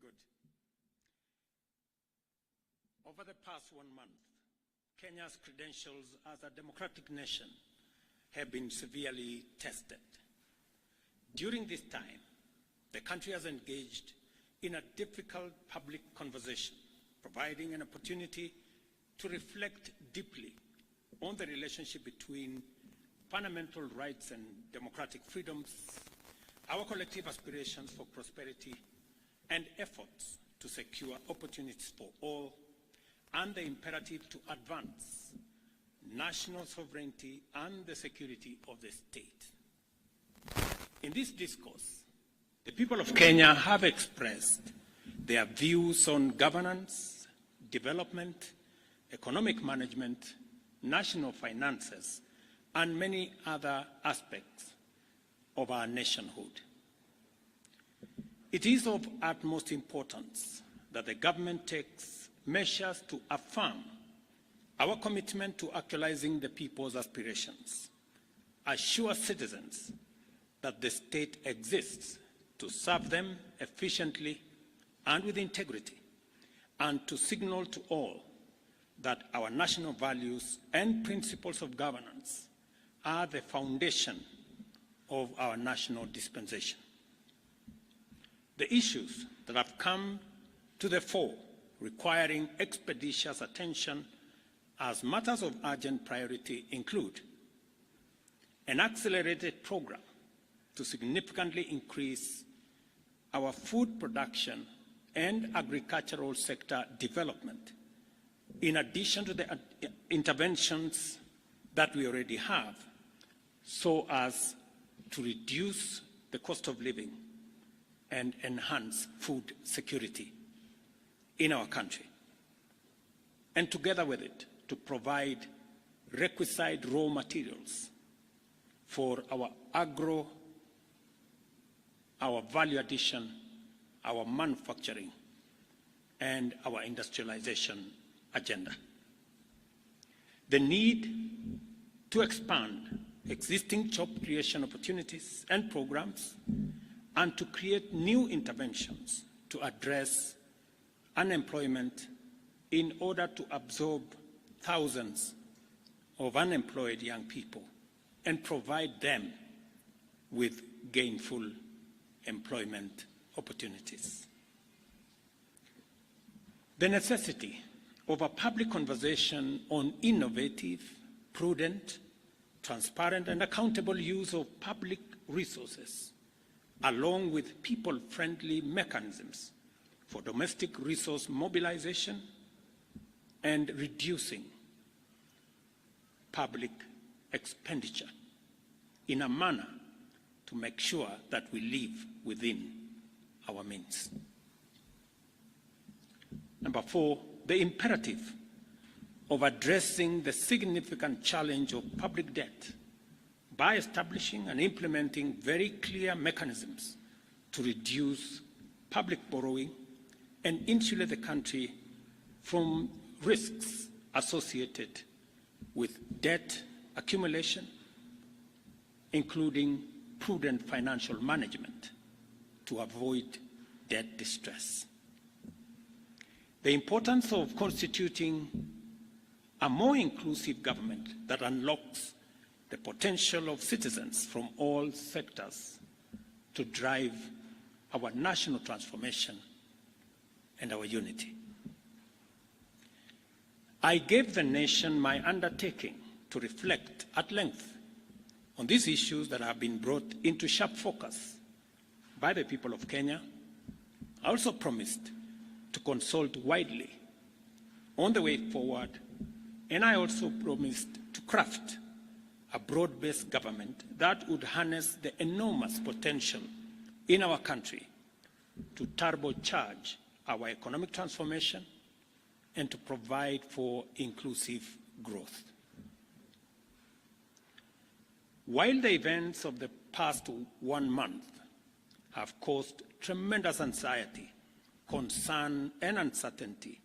Good. Over the past 1 month, Kenya's credentials as a democratic nation have been severely tested. During this time, the country has engaged in a difficult public conversation, providing an opportunity to reflect deeply on the relationship between fundamental rights and democratic freedoms, our collective aspirations for prosperity, and efforts to secure opportunities for all, and the imperative to advance national sovereignty and the security of the state. In this discourse, the people of Kenya have expressed their views on governance, development, economic management, national finances, and many other aspects of our nationhood. It is of utmost importance that the government takes measures to affirm our commitment to actualizing the people's aspirations, assure citizens that the state exists to serve them efficiently and with integrity, and to signal to all that our national values and principles of governance are the foundation of our national dispensation. The issues that have come to the fore requiring expeditious attention as matters of urgent priority include an accelerated program to significantly increase our food production and agricultural sector development, in addition to the interventions that we already have, so as to reduce the cost of living and enhance food security in our country. And together with it, to provide requisite raw materials for our our value addition, our manufacturing, and our industrialization agenda. The need to expand existing job creation opportunities and programs, and to create new interventions to address unemployment in order to absorb thousands of unemployed young people and provide them with gainful employment opportunities. The necessity of a public conversation on innovative, prudent, transparent, and accountable use of public resources, along with people-friendly mechanisms for domestic resource mobilization and reducing public expenditure in a manner to make sure that we live within our means. Number 4, the imperative of addressing the significant challenge of public debt by establishing and implementing very clear mechanisms to reduce public borrowing and insulate the country from risks associated with debt accumulation, including prudent financial management to avoid debt distress. The importance of constituting a more inclusive government that unlocks the potential of citizens from all sectors to drive our national transformation and our unity. I gave the nation my undertaking to reflect at length on these issues that have been brought into sharp focus by the people of Kenya. I also promised to consult widely on the way forward, and I also promised to craft a broad-based government that would harness the enormous potential in our country to turbocharge our economic transformation and to provide for inclusive growth. While the events of the past 1 month have caused tremendous anxiety, concern, and uncertainty,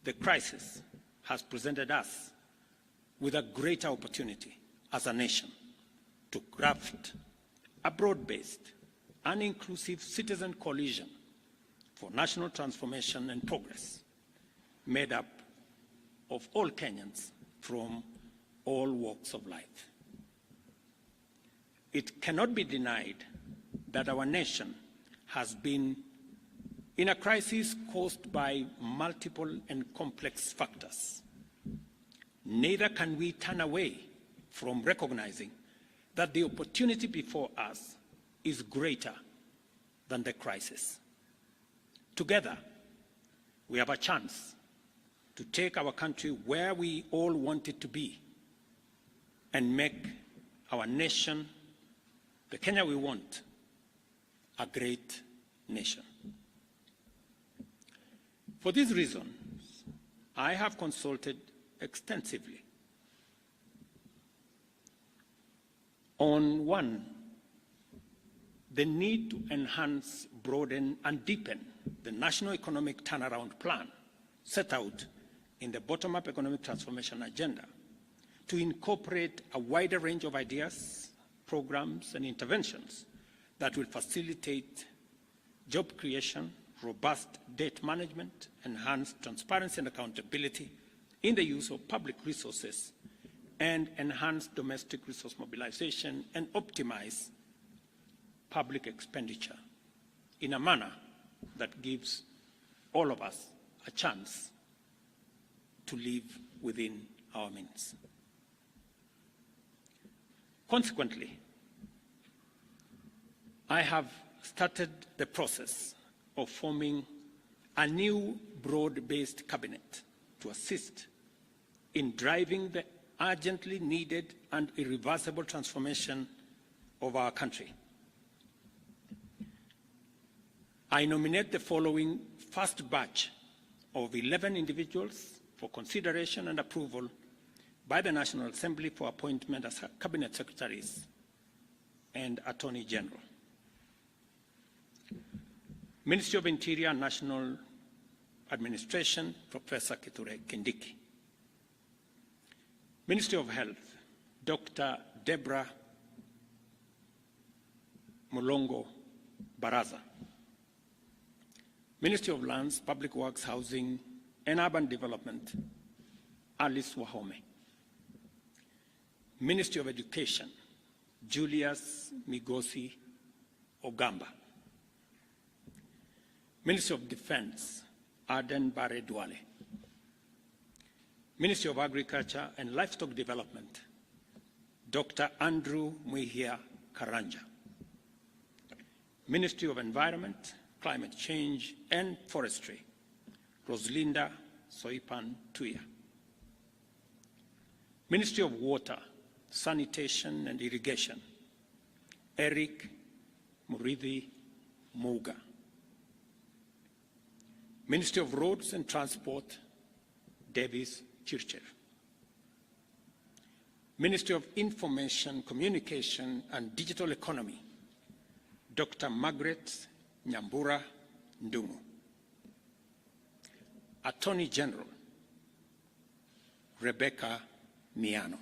the crisis has presented us with a greater opportunity as a nation to craft a broad-based and inclusive citizen coalition for national transformation and progress, made up of all Kenyans from all walks of life. It cannot be denied that our nation has been in a crisis caused by multiple and complex factors. Neither can we turn away from recognizing that the opportunity before us is greater than the crisis. Together, we have a chance to take our country where we all want it to be and make our nation, the Kenya we want, a great nation. For these reasons, I have consulted extensively on one, the need to enhance, broaden, and deepen the National Economic Turnaround Plan set out in the Bottom-up Economic Transformation Agenda to incorporate a wider range of ideas, programs, and interventions that will facilitate job creation, robust debt management, enhanced transparency and accountability in the use of public resources, and enhance domestic resource mobilization and optimize public expenditure in a manner that gives all of us a chance to live within our means. Consequently, I have started the process of forming a new broad-based cabinet to assist in driving the urgently needed and irreversible transformation of our country. I nominate the following first batch of 11 individuals for consideration and approval by the National Assembly for appointment as Cabinet Secretaries and Attorney General. Ministry of Interior and National Administration, Professor Kithure Kindiki. Ministry of Health, Dr. Deborah Mulongo Baraza. Ministry of Lands, Public Works, Housing, and Urban Development, Alice Wahome. Ministry of Education, Julius Migosi Ogamba. Ministry of Defense, Aden Bare Duale. Ministry of Agriculture and Livestock Development, Dr. Andrew Muhia Karanja. Ministry of Environment, Climate Change and Forestry, Roslinda Soipan Tuya. Ministry of Water, Sanitation and Irrigation, Eric Muridhi Muga. Ministry of Roads and Transport, Davis Chircher. Ministry of Information, Communication and Digital Economy, Dr. Margaret Nyambura Ndungu. Attorney General, Rebecca Miano.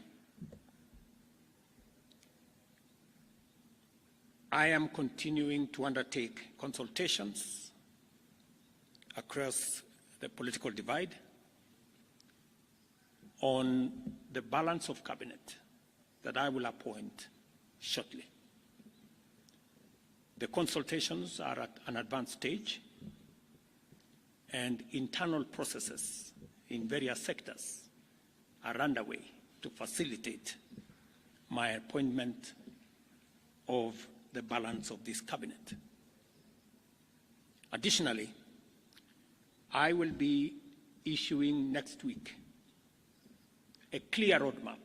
I am continuing to undertake consultations across the political divide on the balance of cabinet that I will appoint shortly. The consultations are at an advanced stage, and internal processes in various sectors are underway to facilitate my appointment of the balance of this cabinet. Additionally, I will be issuing next week a clear roadmap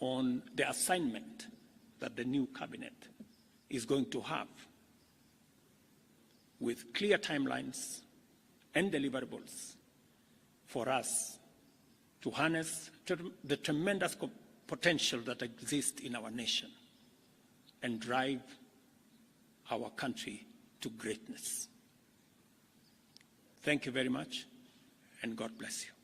on the assignment that the new cabinet is going to have, with clear timelines and deliverables for us to harness the tremendous potential that exists in our nation and drive our country to greatness. Thank you very much, and God bless you.